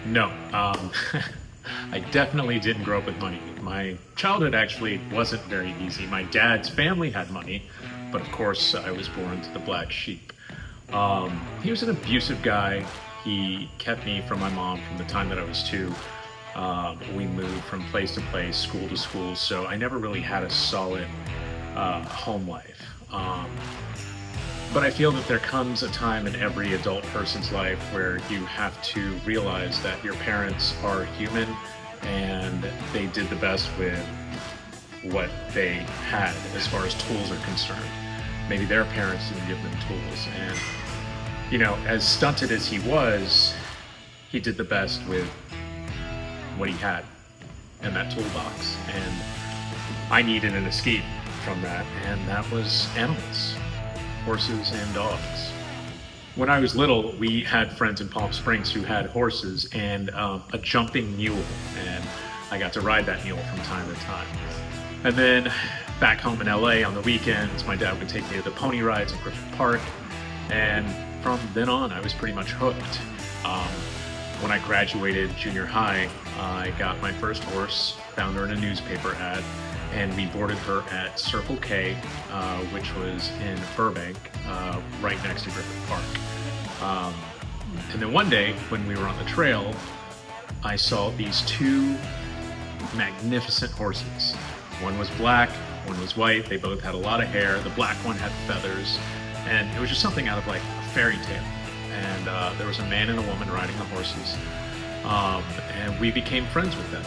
No, I definitely didn't grow up with money. My childhood actually wasn't very easy. My dad's family had money, but of course I was born to the black sheep. He was an abusive guy. He kept me from my mom from the time that I was two. We moved from place to place, school to school, so I never really had a solid home life. But I feel that there comes a time in every adult person's life where you have to realize that your parents are human and they did the best with what they had as far as tools are concerned. Maybe their parents didn't give them tools. And, you know, as stunted as he did the best with what he had in that toolbox. And I needed an escape from that, and that was animals. Horses and dogs. When I was little, we had friends in Palm Springs who had horses and a jumping mule, and I got to ride that mule from time to time. And then back home in LA on the weekends, my dad would take me to the pony rides in Griffith Park, and from then on, I was pretty much hooked. When I graduated junior high, I got my first horse, found her in a newspaper ad, and we boarded her at Circle K, which was in Burbank, right next to Griffith Park. And then one day, when we were on the trail, I saw these two magnificent horses. One was black, one was white. They both had a lot of hair. The black one had feathers, and it was just something out of like a fairy tale. And there was a man and a woman riding the horses, and we became friends with them.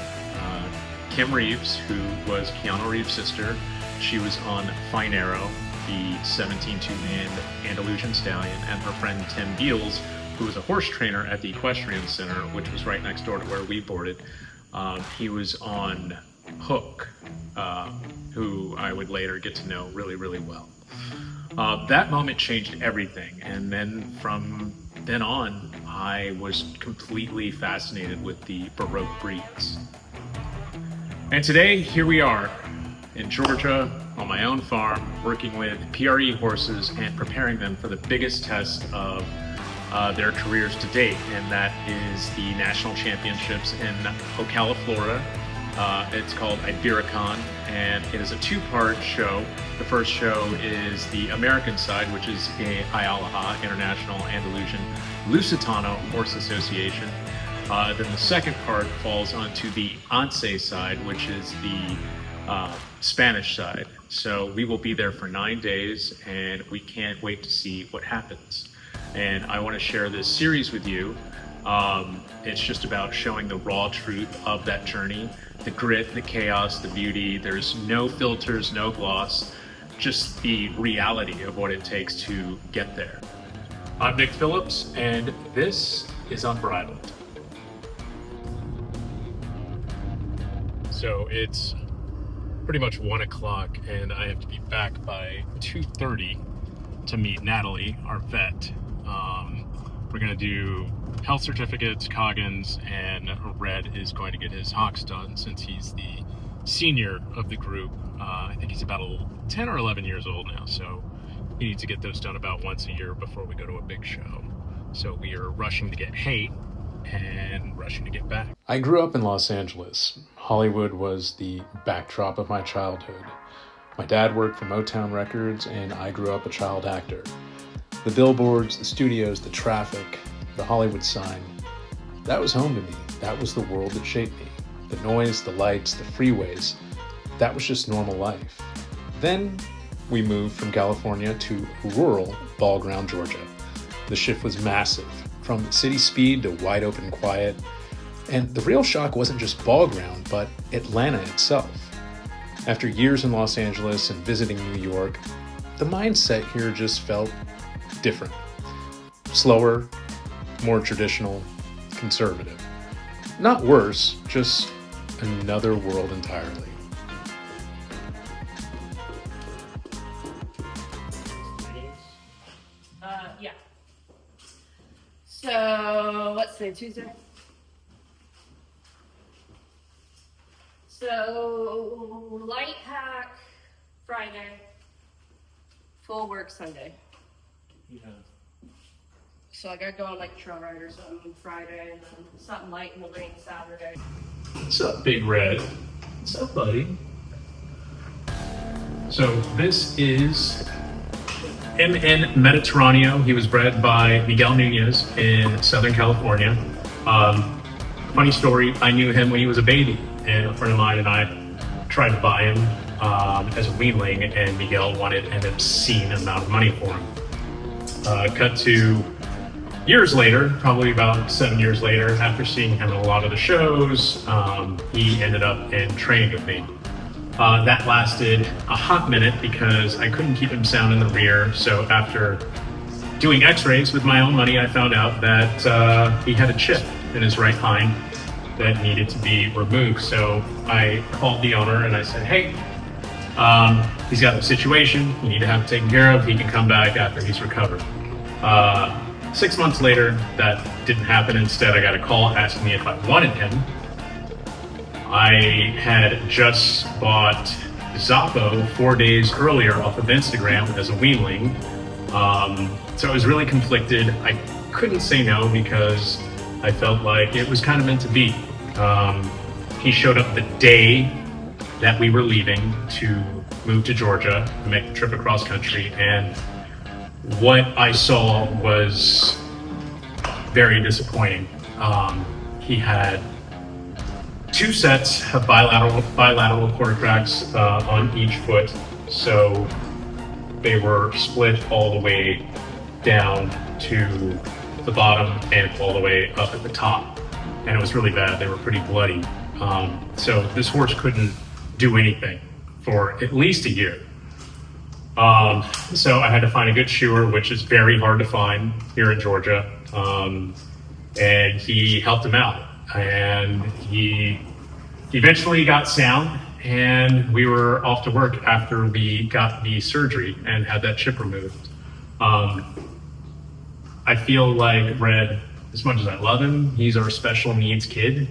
Kim Reeves, who was Keanu Reeves' sister, she was on Fine Arrow, the 17-2-man Andalusian Stallion, and her friend Tim Beals, who was a horse trainer at the Equestrian Center, which was right next door to where we boarded. He was on Hook, who I would later get to know really, really well. That moment changed everything, and then from then on, I was completely fascinated with the Baroque breeds. And today, here we are in Georgia on my own farm, working with P.R.E. horses and preparing them for the biggest test of their careers to date, and that is the national championships in Ocala, Florida. It's called Ibericon, and it is a two-part show. The first show is the American side, which is the IALAHA, International Andalusian Lusitano Horse Association. Then the second part falls onto the Once side, which is the Spanish side. So we will be there for 9 days, and we can't wait to see what happens. And I want to share this series with you. It's just about showing the raw truth of that journey, the grit, the chaos, the beauty. There's no filters, no gloss, just the reality of what it takes to get there. I'm Nick Phillips, and this is Unbridled. So it's pretty much 1 o'clock, and I have to be back by 2:30 to meet Natalie, our vet. We're gonna do health certificates, Coggins, and Red is going to get his hocks done since he's the senior of the group. I think he's about 10 or 11 years old now, so he needs to get those done about once a year before we go to a big show. So we are rushing to get hay and rushing to get back. I grew up in Los Angeles. Hollywood was the backdrop of my childhood. My dad worked for Motown Records, and I grew up a child actor. The billboards, the studios, the traffic, the Hollywood sign, that was home to me. That was the world that shaped me. The noise, the lights, the freeways, that was just normal life. Then we moved from California to rural Ball Ground, Georgia. The shift was massive, from city speed to wide open quiet. And the real shock wasn't just Ball Ground, but Atlanta itself. After years in Los Angeles and visiting New York, the mindset here just felt different. Slower, more traditional, conservative. Not worse, just another world entirely. Yeah. So, let's say Tuesday. So, light pack Friday, full work Sunday. Yeah. So I got to go on like a trail ride or something on Friday, and then something light in the rain Saturday. What's up, Big Red? What's up, buddy? So this is MN Mediterraneo. He was bred by Miguel Nunez in Southern California. Funny story, I knew him when he was a baby, and a friend of mine and I tried to buy him as a weanling, and Miguel wanted an obscene amount of money for him. Cut to years later, probably about 7 years later, after seeing him in a lot of the shows, he ended up in training with me. That lasted a hot minute because I couldn't keep him sound in the rear. So after doing x-rays with my own money, I found out that he had a chip in his right hind that needed to be removed. So I called the owner and I said, hey, he's got a situation, you need to have it taken care of. He can come back after he's recovered. 6 months later, that didn't happen. Instead, I got a call asking me if I wanted him. I had just bought Zappo 4 days earlier off of Instagram as a weanling. So I was really conflicted. I couldn't say no because I felt like it was kind of meant to be. He showed up the day that we were leaving to move to Georgia to make the trip across country, and what I saw was very disappointing. He had 2 sets of bilateral quarter cracks on each foot, so they were split all the way down to the bottom and all the way up at the top, and it was really bad. They were pretty bloody. So this horse couldn't do anything for at least a year. So I had to find a good shoer, which is very hard to find here in Georgia. And he helped him out, and he eventually got sound, and we were off to work after we got the surgery and had that chip removed. I feel like Red, as much as I love him, he's our special needs kid.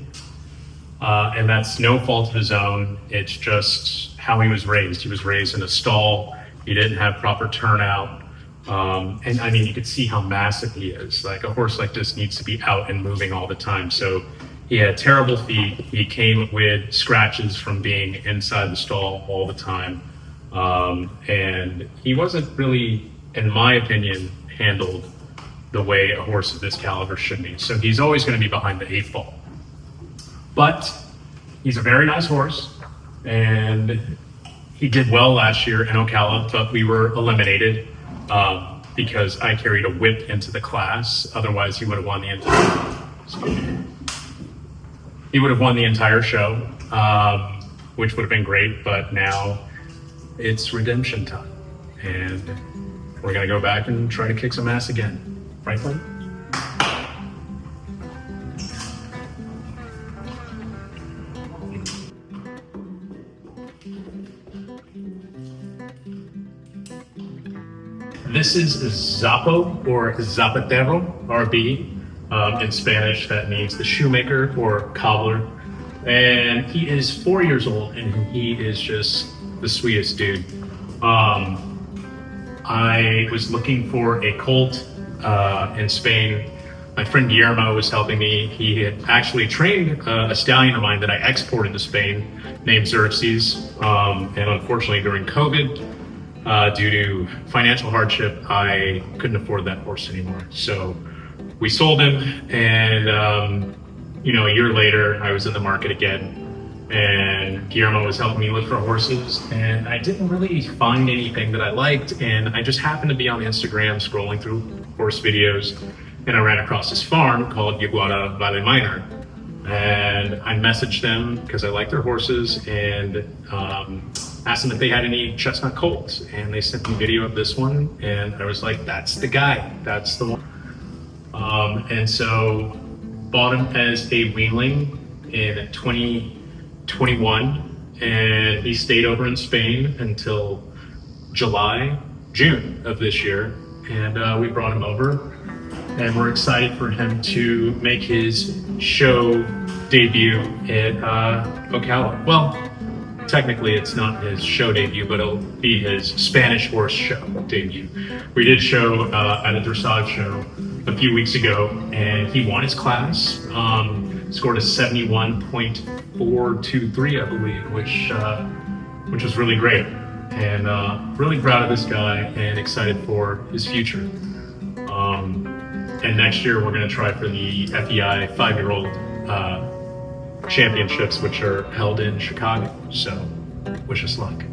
And that's no fault of his own. It's just how he was raised. He was raised in a stall. He didn't have proper turnout. And I mean, you could see how massive he is. Like, a horse like this needs to be out and moving all the time. So he had terrible feet. He came with scratches from being inside the stall all the time. And he wasn't really, in my opinion, handled the way a horse of this caliber should be. So he's always going to be behind the 8 ball. But he's a very nice horse, and he did well last year in Ocala, but we were eliminated because I carried a whip into the class. Otherwise, he would have won the entire show, which would have been great. But now it's redemption time, and we're gonna go back and try to kick some ass again. Right, Franklin? This is Zappo, or Zapatero, RB. In Spanish, that means the shoemaker or cobbler. And he is 4 years old, and he is just the sweetest dude. I was looking for a colt in Spain. My friend Guillermo was helping me. He had actually trained a stallion of mine that I exported to Spain named Xerxes. And unfortunately, during COVID, due to financial hardship, I couldn't afford that horse anymore. So we sold him, and a year later, I was in the market again, and Guillermo was helping me look for horses, and I didn't really find anything that I liked, and I just happened to be on Instagram scrolling through horse videos, and I ran across this farm called Yaguara Valley Minor, and I messaged them because I like their horses, and asked them if they had any chestnut colts, and they sent me a video of this one, and I was like, that's the guy, that's the one. And so bought him as a weanling in 2021, and he stayed over in Spain until June of this year, and we brought him over, and we're excited for him to make his show debut at Ocala. Well, technically it's not his show debut, but it'll be his Spanish horse show debut. We did show at a dressage show a few weeks ago, and he won his class. Scored a 71.423, I believe, which was really great. And really proud of this guy and excited for his future. And next year we're going to try for the FEI 5-year-old championships, which are held in Chicago. So wish us luck.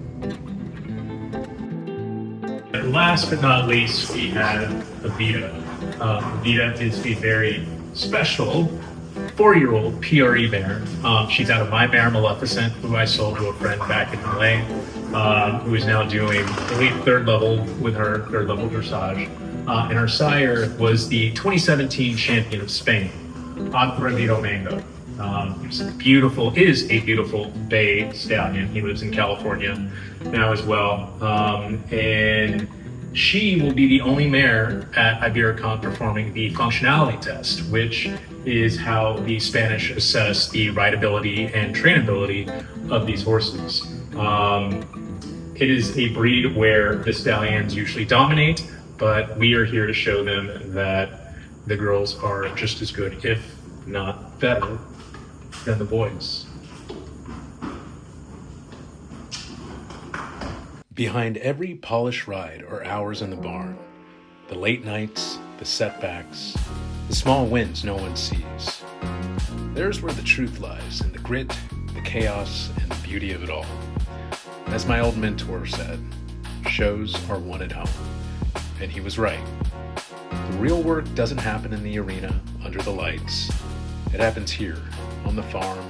And last but not least, we have Evita. Evita is a very special 4-year-old P.R.E. bear. She's out of my bear Maleficent, who I sold to a friend back in LA, who is now doing elite 3rd level with her 3rd level dressage. And her sire was the 2017 champion of Spain, Unbridled Mango. Is a beautiful bay stallion. He lives in California now as well. And she will be the only mare at Ibericon performing the functionality test, which is how the Spanish assess the rideability and trainability of these horses. It is a breed where the stallions usually dominate, but we are here to show them that the girls are just as good, if not better, than the boys. Behind every polished ride are hours in the barn. The late nights, the setbacks, the small wins no one sees. There's where the truth lies, in the grit, the chaos, and the beauty of it all. As my old mentor said, shows are won at home. And he was right. The real work doesn't happen in the arena, under the lights. It happens here, on the farm,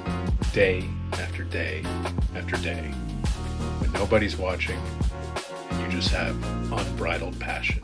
day after day after day, when nobody's watching, and you just have unbridled passion.